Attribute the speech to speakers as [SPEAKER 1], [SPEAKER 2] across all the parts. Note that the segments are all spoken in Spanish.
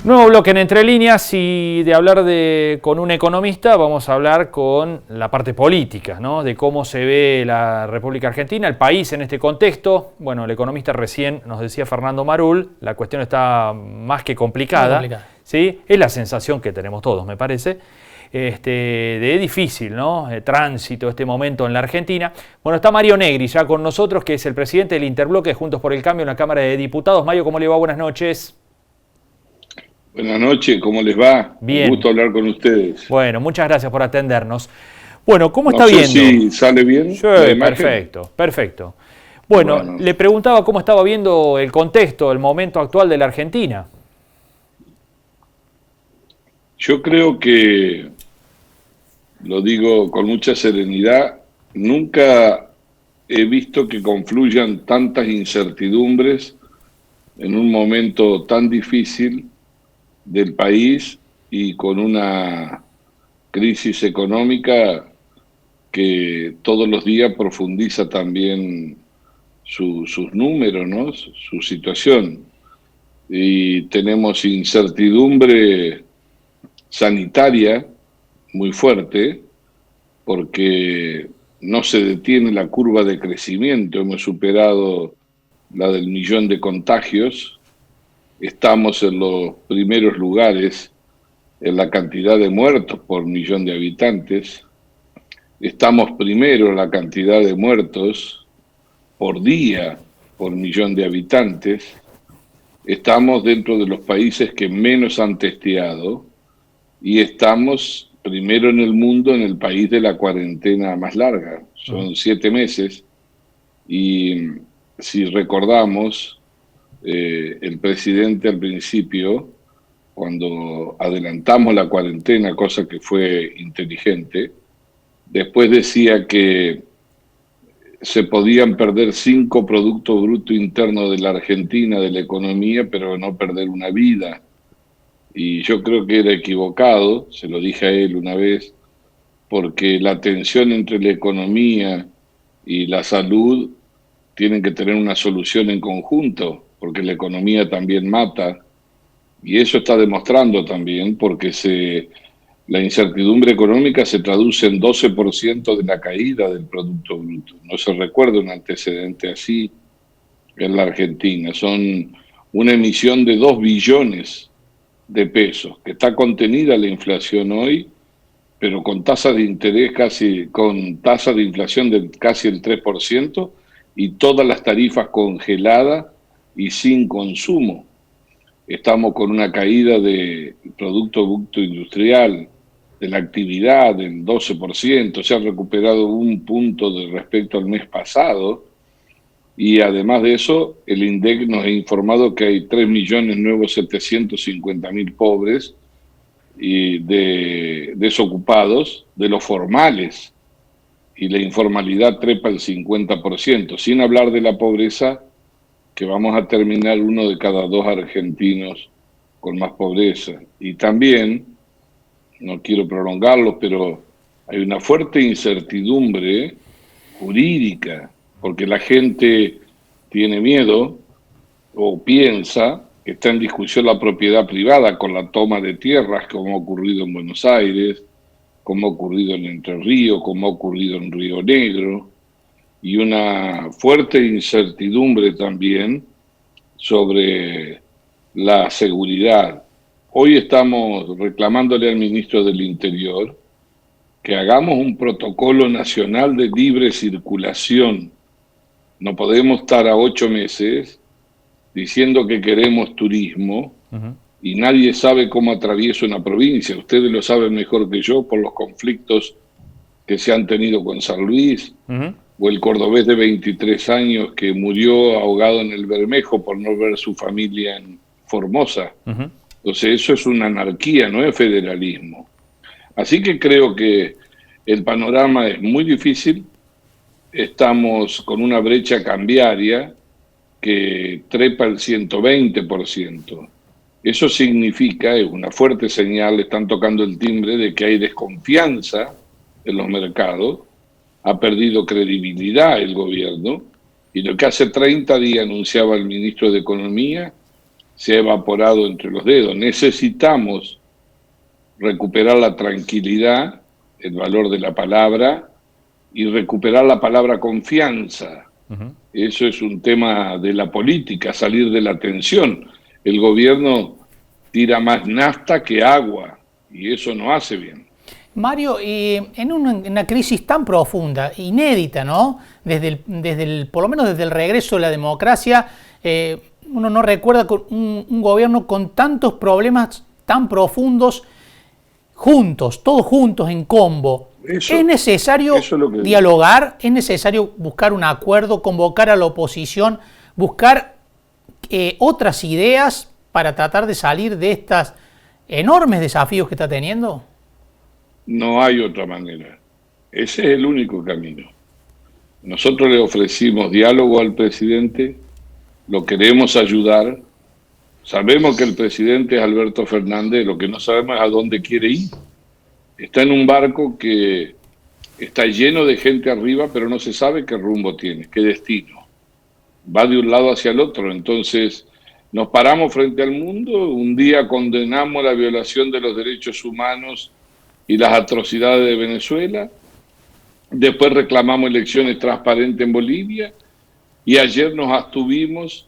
[SPEAKER 1] Nuevo bloque en Entre Líneas y de hablar con un economista vamos a hablar con la parte política, ¿no? De cómo se ve la República Argentina, el país en este contexto. Bueno, el economista recién nos decía Fernando Marul, la cuestión está más que complicada, ¿sí? Es la sensación que tenemos todos, me parece, de difícil, ¿no? Tránsito, este momento en la Argentina. Bueno, está Mario Negri ya con nosotros, que es el presidente del Interbloque Juntos por el Cambio en la Cámara de Diputados. Mario, ¿cómo le va? Buenas noches.
[SPEAKER 2] Buenas noches, ¿cómo les va?
[SPEAKER 1] Bien.
[SPEAKER 2] Un gusto hablar con ustedes.
[SPEAKER 1] Bueno, muchas gracias por atendernos. Bueno, ¿cómo
[SPEAKER 2] No
[SPEAKER 1] está
[SPEAKER 2] sé
[SPEAKER 1] viendo?
[SPEAKER 2] si sale bien
[SPEAKER 1] Sí,
[SPEAKER 2] la imagen.
[SPEAKER 1] perfecto, perfecto. Bueno,
[SPEAKER 2] Bueno,
[SPEAKER 1] le preguntaba cómo estaba viendo el contexto, el momento actual de la Argentina.
[SPEAKER 2] yo creo que, lo digo con mucha serenidad, nunca he visto que confluyan tantas incertidumbres en un momento tan difícil del país y con una crisis económica que todos los días profundiza también sus números, ¿no? Su situación. Y tenemos incertidumbre sanitaria muy fuerte porque no se detiene la curva de crecimiento. Hemos superado la del 1.000.000 de contagios, estamos en los primeros lugares en la cantidad de muertos por 1.000.000 de habitantes, estamos primero en la cantidad de muertos por día por 1.000.000 de habitantes. Estamos dentro de los países que menos han testeado y estamos primero en el mundo en el país de la cuarentena más larga. Son 7 meses y si recordamos, el presidente al principio, cuando adelantamos la cuarentena, cosa que fue inteligente, después decía que se podían perder 5 productos brutos internos de la Argentina, de la economía, pero no perder una vida. Y yo creo que era equivocado, se lo dije a él una vez, porque la tensión entre la economía y la salud tienen que tener una solución en conjunto, porque la economía también mata, y eso está demostrando también, porque la incertidumbre económica se traduce en 12% de la caída del Producto Bruto. No se recuerda un antecedente así en la Argentina. Son una emisión de 2 billones de pesos, que está contenida la inflación hoy, pero con tasas de interés con tasas de inflación de casi el 3% y todas las tarifas congeladas y sin consumo. Estamos con una caída de Producto Bruto Industrial, de la actividad del 12%, se ha recuperado un punto de respecto al mes pasado, y además de eso, el INDEC nos ha informado que hay 3.750.000 pobres y desocupados de los formales, y la informalidad trepa el 50%, sin hablar de la pobreza, que vamos a terminar 1 de cada 2 argentinos con más pobreza. Y también, no quiero prolongarlo, pero hay una fuerte incertidumbre jurídica, porque la gente tiene miedo o piensa que está en discusión la propiedad privada con la toma de tierras, como ha ocurrido en Buenos Aires, como ha ocurrido en Entre Ríos, como ha ocurrido en Río Negro, y una fuerte incertidumbre también sobre la seguridad. Hoy estamos reclamándole al ministro del Interior que hagamos un protocolo nacional de libre circulación. No podemos estar a 8 meses diciendo que queremos turismo y nadie sabe cómo atraviesa una provincia. Ustedes lo saben mejor que yo por los conflictos que se han tenido con San Luis, o el cordobés de 23 años que murió ahogado en el Bermejo por no ver su familia en Formosa. Entonces eso es una anarquía, no es federalismo. Así que creo que el panorama es muy difícil, estamos con una brecha cambiaria que trepa el 120%. Eso significa, es una fuerte señal, están tocando el timbre de que hay desconfianza en los mercados, ha perdido credibilidad el gobierno, y lo que hace 30 días anunciaba el ministro de Economía se ha evaporado entre los dedos. Necesitamos recuperar la tranquilidad, el valor de la palabra, y recuperar la palabra confianza. Eso es un tema de la política, salir de la tensión. El gobierno tira más nafta que agua, y eso no hace bien.
[SPEAKER 3] Mario, en una crisis tan profunda, inédita, ¿no? Por lo menos desde el regreso de la democracia, uno no recuerda con un gobierno con tantos problemas tan profundos, juntos, todos juntos en combo. ¿Es necesario dialogar? ¿Es necesario buscar un acuerdo, convocar a la oposición, buscar otras ideas para tratar de salir de estos enormes desafíos que está teniendo?
[SPEAKER 2] No hay otra manera. Ese es el único camino. Nosotros le ofrecimos diálogo al presidente, lo queremos ayudar. Sabemos que el presidente es Alberto Fernández, lo que no sabemos es a dónde quiere ir. Está en un barco que está lleno de gente arriba, pero no se sabe qué rumbo tiene, qué destino. Va de un lado hacia el otro. Entonces, nos paramos frente al mundo, un día condenamos la violación de los derechos humanos y las atrocidades de Venezuela, después reclamamos elecciones transparentes en Bolivia, y ayer nos abstuvimos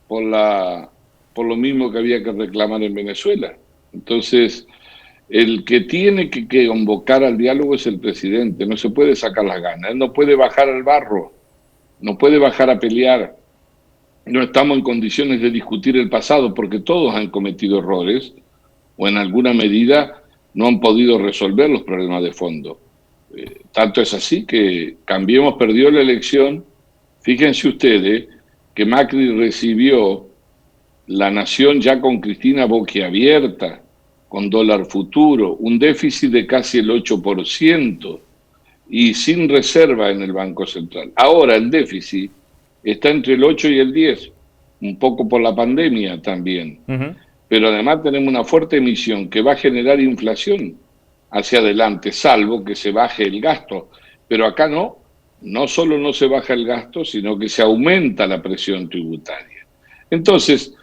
[SPEAKER 2] por lo mismo que había que reclamar en Venezuela. Entonces, el que tiene que convocar al diálogo es el presidente, no se puede sacar las ganas, él no puede bajar al barro, no puede bajar a pelear. No estamos en condiciones de discutir el pasado porque todos han cometido errores o en alguna medida no han podido resolver los problemas de fondo. Tanto es así que Cambiemos perdió la elección. Fíjense ustedes que Macri recibió la nación ya con Cristina boquiabierta, con dólar futuro, un déficit de casi el 8% y sin reserva en el Banco Central. Ahora el déficit está entre el 8 y el 10, un poco por la pandemia también. Pero además tenemos una fuerte emisión que va a generar inflación hacia adelante, salvo que se baje el gasto. Pero acá no solo no se baja el gasto, sino que se aumenta la presión tributaria. Entonces,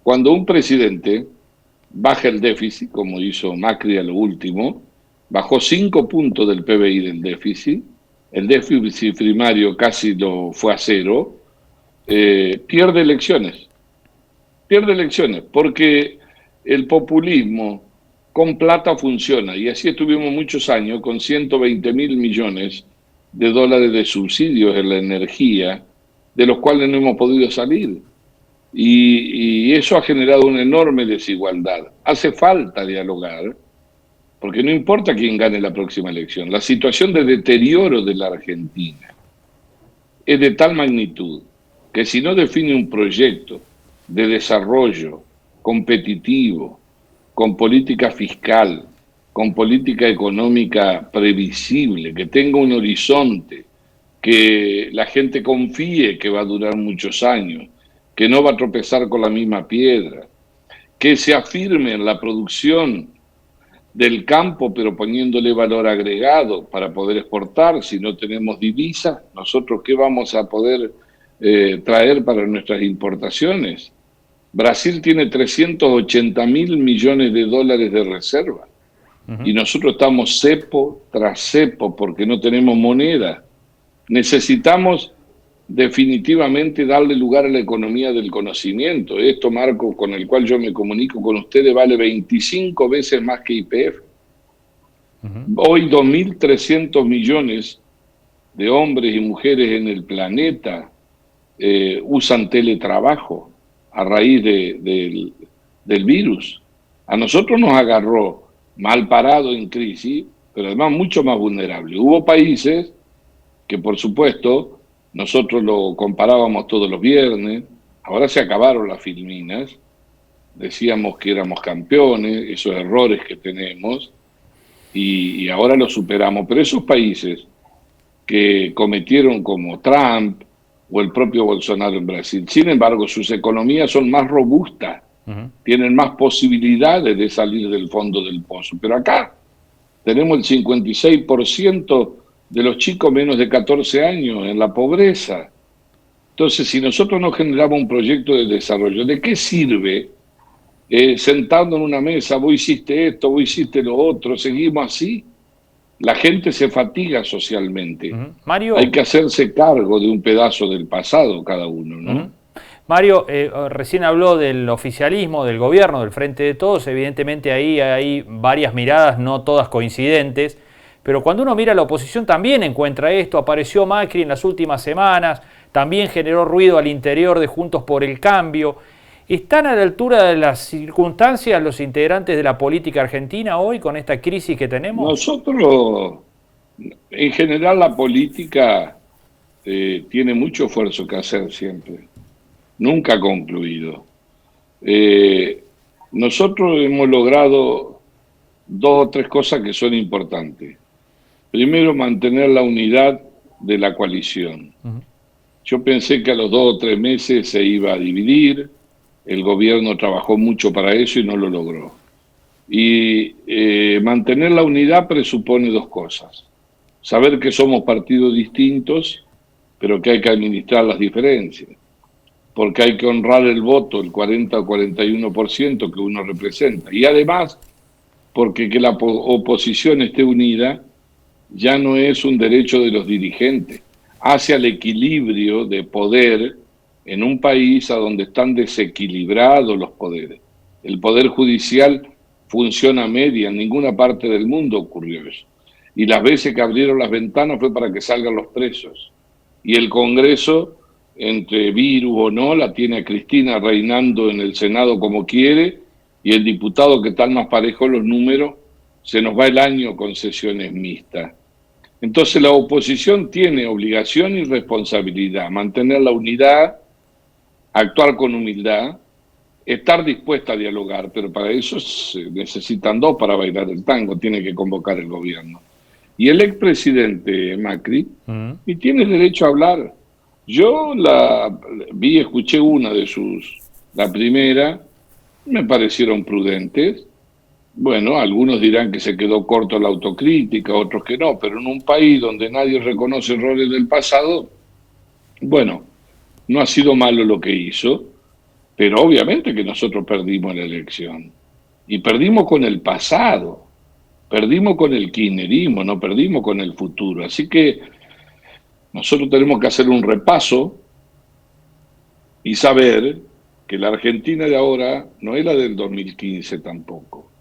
[SPEAKER 2] cuando un presidente baja el déficit, como hizo Macri a lo último, bajó 5 puntos del PBI del déficit, el déficit primario casi lo fue a cero, pierde elecciones. Pierde elecciones, porque el populismo con plata funciona, y así estuvimos muchos años con 120.000 millones de dólares de subsidios en la energía, de los cuales no hemos podido salir. Y eso ha generado una enorme desigualdad. Hace falta dialogar, porque no importa quién gane la próxima elección. La situación de deterioro de la Argentina es de tal magnitud que si no define un proyecto de desarrollo competitivo, con política fiscal, con política económica previsible, que tenga un horizonte, que la gente confíe que va a durar muchos años, que no va a tropezar con la misma piedra, que se afirme en la producción del campo, pero poniéndole valor agregado para poder exportar. Si no tenemos divisa, ¿nosotros qué vamos a poder traer para nuestras importaciones? Brasil tiene 380.000 millones de dólares de reserva y nosotros estamos cepo tras cepo porque no tenemos moneda. Necesitamos definitivamente darle lugar a la economía del conocimiento. Esto, Marco, con el cual yo me comunico con ustedes, vale 25 veces más que YPF. Hoy 2.300 millones de hombres y mujeres en el planeta usan teletrabajo a raíz del virus. A nosotros nos agarró mal parado en crisis, pero además mucho más vulnerable. Hubo países que, por supuesto, nosotros lo comparábamos todos los viernes, ahora se acabaron las filminas, decíamos que éramos campeones, esos errores que tenemos, y ahora los superamos. Pero esos países que cometieron, como Trump o el propio Bolsonaro en Brasil, sin embargo, sus economías son más robustas, tienen más posibilidades de salir del fondo del pozo. Pero acá tenemos el 56% de los chicos menos de 14 años en la pobreza. Entonces, si nosotros no generamos un proyecto de desarrollo, ¿de qué sirve sentando en una mesa, vos hiciste esto, vos hiciste lo otro, seguimos así? La gente se fatiga socialmente. Hay
[SPEAKER 1] Mario,
[SPEAKER 2] que hacerse cargo de un pedazo del pasado cada uno, ¿no?
[SPEAKER 1] Mario, recién habló del oficialismo, del gobierno, del Frente de Todos. Evidentemente ahí hay varias miradas, no todas coincidentes. Pero cuando uno mira a la oposición también encuentra esto. Apareció Macri en las últimas semanas, también generó ruido al interior de Juntos por el Cambio. ¿Están a la altura de las circunstancias los integrantes de la política argentina hoy con esta crisis que tenemos?
[SPEAKER 2] Nosotros, en general, la política tiene mucho esfuerzo que hacer siempre. Nunca ha concluido. Nosotros hemos logrado dos o tres cosas que son importantes. Primero, mantener la unidad de la coalición. Yo pensé que a los 2 o 3 meses se iba a dividir, el gobierno trabajó mucho para eso y no lo logró. Y mantener la unidad presupone dos cosas. Saber que somos partidos distintos, pero que hay que administrar las diferencias. Porque hay que honrar el voto, el 40 o 41% que uno representa. Y además, porque que la oposición esté unida ya no es un derecho de los dirigentes, hace al equilibrio de poder en un país a donde están desequilibrados los poderes. El poder judicial funciona a media, en ninguna parte del mundo ocurrió eso. Y las veces que abrieron las ventanas fue para que salgan los presos. Y el Congreso, entre virus o no, la tiene a Cristina reinando en el Senado como quiere, y el diputado que están más parejos los números, se nos va el año con sesiones mixtas. Entonces la oposición tiene obligación y responsabilidad, mantener la unidad, actuar con humildad, estar dispuesta a dialogar, pero para eso se necesitan dos para bailar el tango, tiene que convocar el gobierno. Y el expresidente Macri, y tiene derecho a hablar. Yo escuché una de la primera, me parecieron prudentes. Bueno, algunos dirán que se quedó corto la autocrítica, otros que no, pero en un país donde nadie reconoce errores del pasado, bueno, no ha sido malo lo que hizo, pero obviamente que nosotros perdimos la elección. Y perdimos con el pasado, perdimos con el kirchnerismo, no perdimos con el futuro. Así que nosotros tenemos que hacer un repaso y saber que la Argentina de ahora no es la del 2015 tampoco,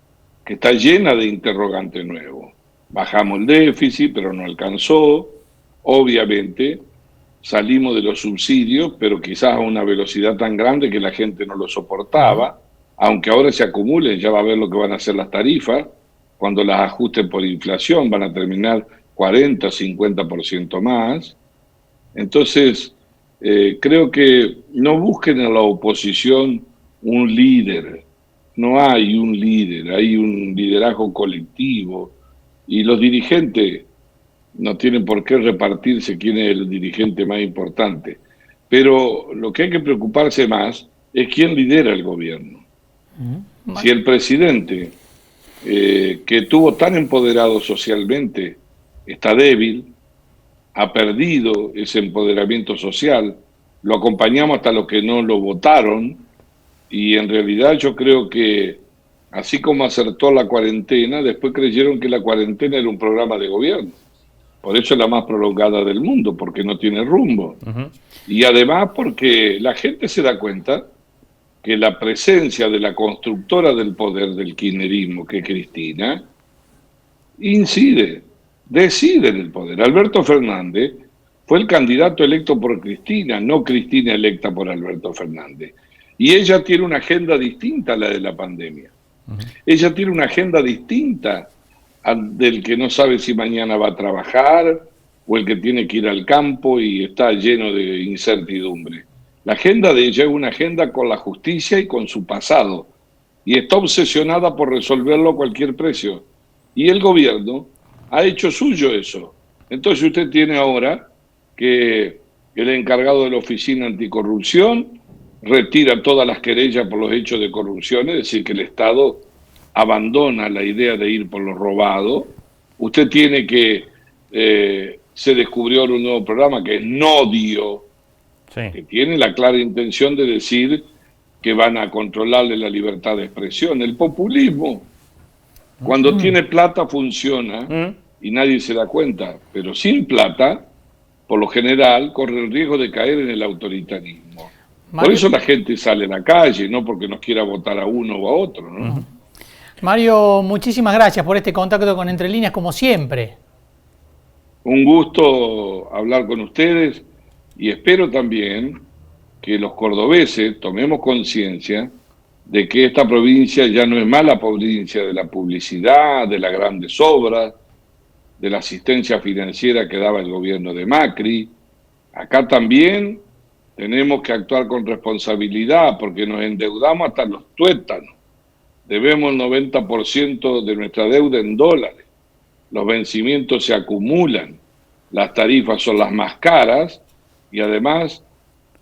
[SPEAKER 2] que está llena de interrogantes nuevos. Bajamos el déficit, pero no alcanzó. Obviamente, salimos de los subsidios, pero quizás a una velocidad tan grande que la gente no lo soportaba. Aunque ahora se acumulen, ya va a ver lo que van a hacer las tarifas. Cuando las ajusten por inflación, van a terminar 40, 50% más. Entonces, creo que no busquen en la oposición un líder. No hay un líder, hay un liderazgo colectivo y los dirigentes no tienen por qué repartirse quién es el dirigente más importante. Pero lo que hay que preocuparse más es quién lidera el gobierno. Si el presidente, que estuvo tan empoderado socialmente, está débil, ha perdido ese empoderamiento social, lo acompañamos hasta los que no lo votaron, y en realidad yo creo que, así como acertó la cuarentena, después creyeron que la cuarentena era un programa de gobierno. Por eso es la más prolongada del mundo, porque no tiene rumbo. Y además porque la gente se da cuenta que la presencia de la constructora del poder del kirchnerismo, que es Cristina, decide en el poder. Alberto Fernández fue el candidato electo por Cristina, no Cristina electa por Alberto Fernández. Y ella tiene una agenda distinta a la de la pandemia. Ella tiene una agenda distinta al del que no sabe si mañana va a trabajar o el que tiene que ir al campo y está lleno de incertidumbre. La agenda de ella es una agenda con la justicia y con su pasado. Y está obsesionada por resolverlo a cualquier precio. Y el gobierno ha hecho suyo eso. Entonces usted tiene ahora que el encargado de la Oficina Anticorrupción retira todas las querellas por los hechos de corrupción, es decir, que el Estado abandona la idea de ir por lo robado. Usted tiene que, se descubrió un nuevo programa que es Nodio, que tiene la clara intención de decir que van a controlarle la libertad de expresión. El populismo, cuando tiene plata, funciona y nadie se da cuenta, pero sin plata, por lo general, corre el riesgo de caer en el autoritarismo. Por eso la gente sale a la calle, no porque nos quiera votar a uno o a otro, ¿no?
[SPEAKER 3] Mario, muchísimas gracias por este contacto con Entre Líneas, como siempre.
[SPEAKER 2] Un gusto hablar con ustedes y espero también que los cordobeses tomemos conciencia de que esta provincia ya no es más la provincia de la publicidad, de las grandes obras, de la asistencia financiera que daba el gobierno de Macri. Acá también tenemos que actuar con responsabilidad porque nos endeudamos hasta los tuétanos. Debemos el 90% de nuestra deuda en dólares. Los vencimientos se acumulan, las tarifas son las más caras y además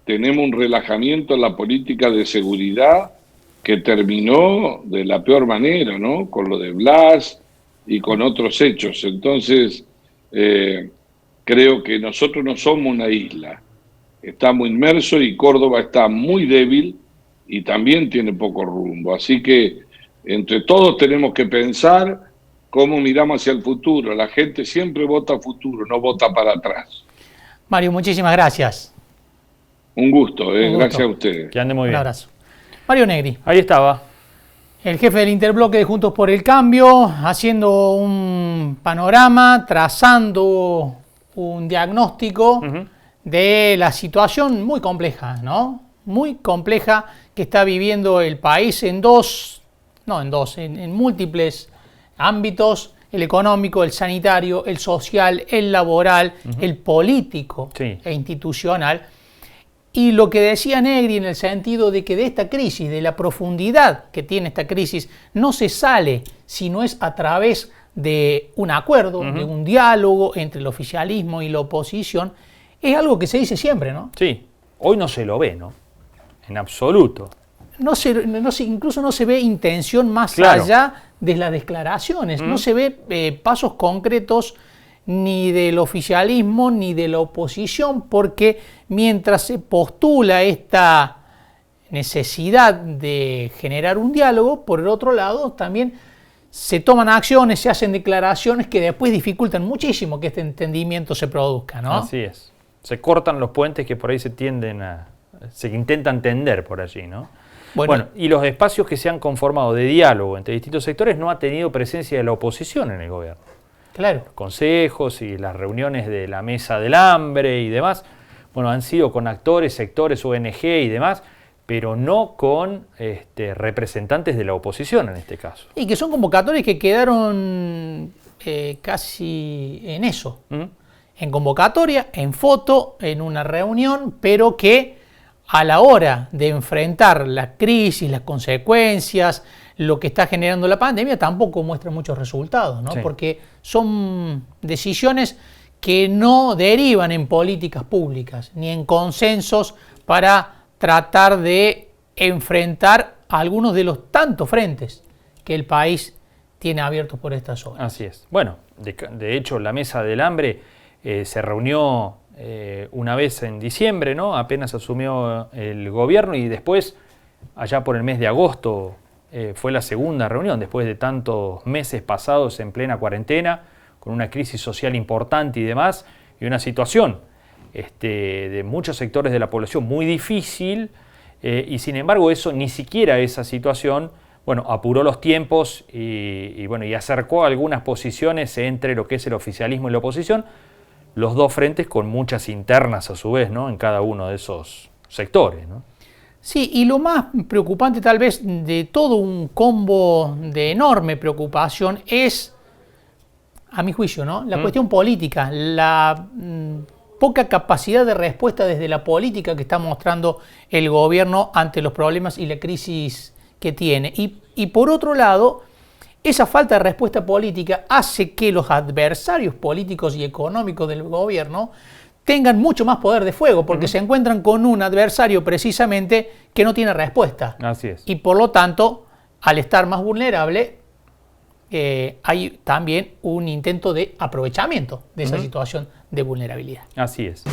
[SPEAKER 2] tenemos un relajamiento en la política de seguridad que terminó de la peor manera, ¿no? Con lo de Blas y con otros hechos. Entonces, creo que nosotros no somos una isla. Estamos inmersos y Córdoba está muy débil y también tiene poco rumbo. Así que entre todos tenemos que pensar cómo miramos hacia el futuro. La gente siempre vota futuro, no vota para atrás.
[SPEAKER 3] Mario, muchísimas gracias.
[SPEAKER 2] Un gusto, gracias a ustedes.
[SPEAKER 1] Que ande muy bien.
[SPEAKER 3] Un abrazo. Mario Negri.
[SPEAKER 1] Ahí estaba.
[SPEAKER 3] El jefe del interbloque de Juntos por el Cambio, haciendo un panorama, trazando un diagnóstico de la situación muy compleja, ¿no? Muy compleja que está viviendo el país en múltiples ámbitos: el económico, el sanitario, el social, el laboral, el político e institucional. Y lo que decía Negri en el sentido de que de esta crisis, de la profundidad que tiene esta crisis, no se sale si no es a través de un acuerdo, de un diálogo entre el oficialismo y la oposición, es algo que se dice siempre, ¿no?
[SPEAKER 1] Sí, hoy no se lo ve, ¿no? En absoluto.
[SPEAKER 3] Incluso no se ve intención más allá de las declaraciones, no se ve pasos concretos ni del oficialismo ni de la oposición, porque mientras se postula esta necesidad de generar un diálogo, por el otro lado también se toman acciones, se hacen declaraciones que después dificultan muchísimo que este entendimiento se produzca, ¿no?
[SPEAKER 1] Así es. Se cortan los puentes que por ahí se intentan tender por allí, ¿no? Bueno, y los espacios que se han conformado de diálogo entre distintos sectores no ha tenido presencia de la oposición en el gobierno.
[SPEAKER 3] Claro.
[SPEAKER 1] Los consejos y las reuniones de la mesa del hambre y demás, bueno, han sido con actores, sectores, ONG y demás, pero no con representantes de la oposición en este caso.
[SPEAKER 3] Y que son convocatorias que quedaron casi en eso. En convocatoria, en foto, en una reunión, pero que a la hora de enfrentar la crisis, las consecuencias, lo que está generando la pandemia, tampoco muestra muchos resultados, ¿no? Porque son decisiones que no derivan en políticas públicas, ni en consensos para tratar de enfrentar algunos de los tantos frentes que el país tiene abiertos por estas horas.
[SPEAKER 1] Así es. Bueno, de hecho, la mesa del hambre se reunió una vez en diciembre, ¿no? Apenas asumió el gobierno y después, allá por el mes de agosto, fue la segunda reunión, después de tantos meses pasados en plena cuarentena, con una crisis social importante y demás, y una situación de muchos sectores de la población muy difícil, y sin embargo ni siquiera esa situación, bueno, apuró los tiempos y acercó algunas posiciones entre lo que es el oficialismo y la oposición, los dos frentes con muchas internas a su vez, ¿no? En cada uno de esos sectores, ¿no?
[SPEAKER 3] Sí, y lo más preocupante tal vez de todo un combo de enorme preocupación es, a mi juicio, ¿no? La cuestión política, la poca capacidad de respuesta desde la política que está mostrando el gobierno ante los problemas y la crisis que tiene. Y por otro lado, esa falta de respuesta política hace que los adversarios políticos y económicos del gobierno tengan mucho más poder de fuego, porque se encuentran con un adversario precisamente que no tiene respuesta.
[SPEAKER 1] Así es.
[SPEAKER 3] Y por lo tanto, al estar más vulnerable, hay también un intento de aprovechamiento de esa situación de vulnerabilidad.
[SPEAKER 1] Así es.